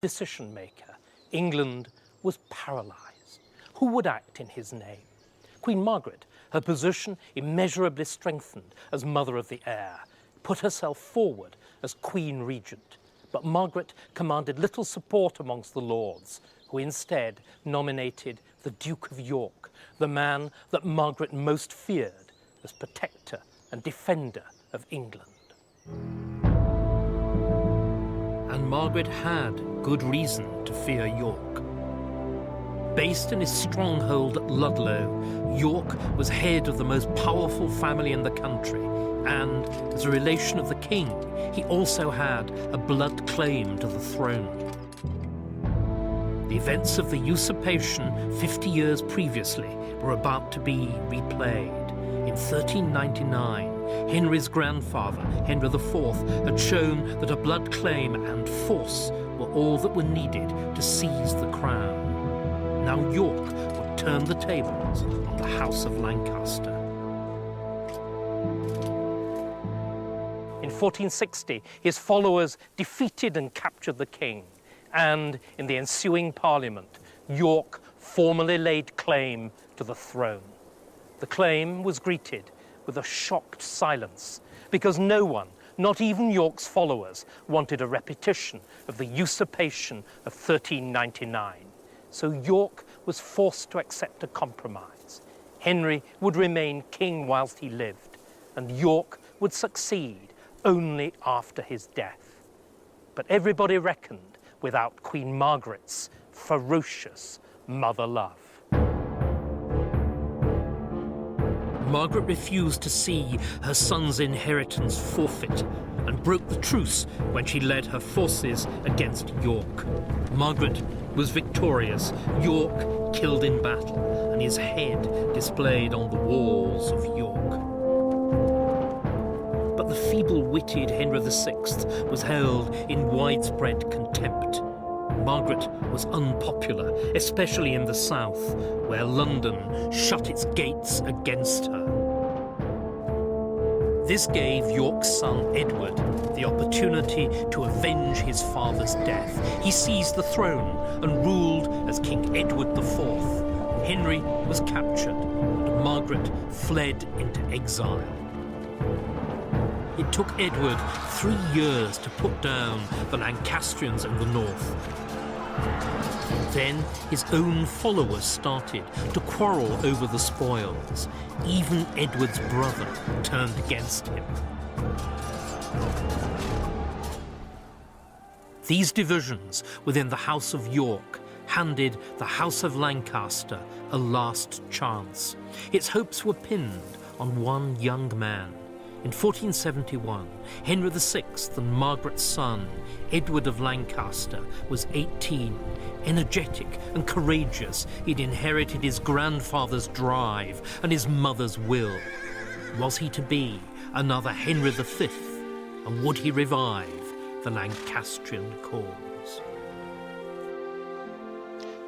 decision-maker, England was paralysed. Who would act in his name? Queen Margaret, her position immeasurably strengthened as mother of the heir, put herself forward as Queen Regent. But Margaret commanded little support amongst the Lords, who instead nominated the Duke of York, the man that Margaret most feared as protector and defender of England. And Margaret had good reason to fear York. Based in his stronghold at Ludlow, York was head of the most powerful family in the country, and as a relation of the king, he also had a blood claim to the throne. The events of the usurpation 50 years previously were about to be replayed. In 1399, Henry's grandfather, Henry IV, had shown that a blood claim and force were all that were needed to seize the crown. Now York would turn the tables on the House of Lancaster. In 1460, his followers defeated and captured the king, and in the ensuing Parliament, York formally laid claim to the throne. The claim was greeted with a shocked silence, because no one, not even York's followers, wanted a repetition of the usurpation of 1399. So York was forced to accept a compromise. Henry would remain king whilst he lived, and York would succeed only after his death. But everybody reckoned without Queen Margaret's ferocious mother love. Margaret refused to see her son's inheritance forfeit and broke the truce when she led her forces against York. Margaret was victorious, York killed in battle, and his head displayed on the walls of York. But the feeble-witted Henry VI was held in widespread contempt. Margaret was unpopular, especially in the south, where London shut its gates against her. This gave York's son Edward the opportunity to avenge his father's death. He seized the throne and ruled as King Edward IV. Henry was captured, and Margaret fled into exile. It took Edward 3 years to put down the Lancastrians in the north. Then his own followers started to quarrel over the spoils. Even Edward's brother turned against him. These divisions within the House of York handed the House of Lancaster a last chance. Its hopes were pinned on one young man. In 1471, Henry VI and Margaret's son, Edward of Lancaster, was 18. Energetic and courageous, he'd inherited his grandfather's drive and his mother's will. Was he to be another Henry V? And would he revive the Lancastrian cause?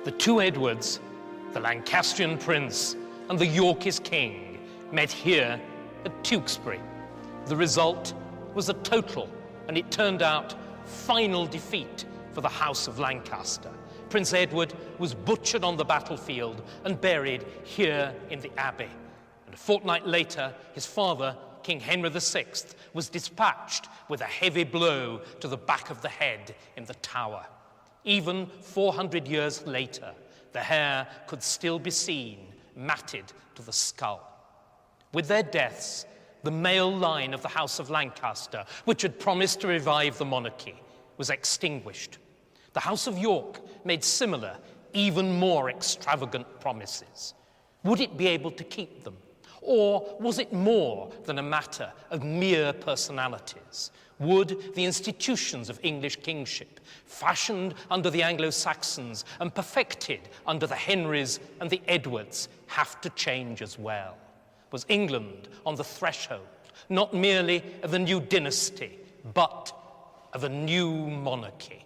The two Edwards, the Lancastrian prince and the Yorkist king, met here at Tewkesbury. The result was a total, and it turned out, final defeat for the House of Lancaster. Prince Edward was butchered on the battlefield and buried here in the Abbey. And a fortnight later, his father, King Henry VI, was dispatched with a heavy blow to the back of the head in the Tower. Even 400 years later, the hair could still be seen matted to the skull. With their deaths, the male line of the House of Lancaster, which had promised to revive the monarchy, was extinguished. The House of York made similar, even more extravagant promises. Would it be able to keep them? Or was it more than a matter of mere personalities? Would the institutions of English kingship, fashioned under the Anglo-Saxons and perfected under the Henrys and the Edwards, have to change as well? Was England on the threshold, not merely of a new dynasty, but of a new monarchy?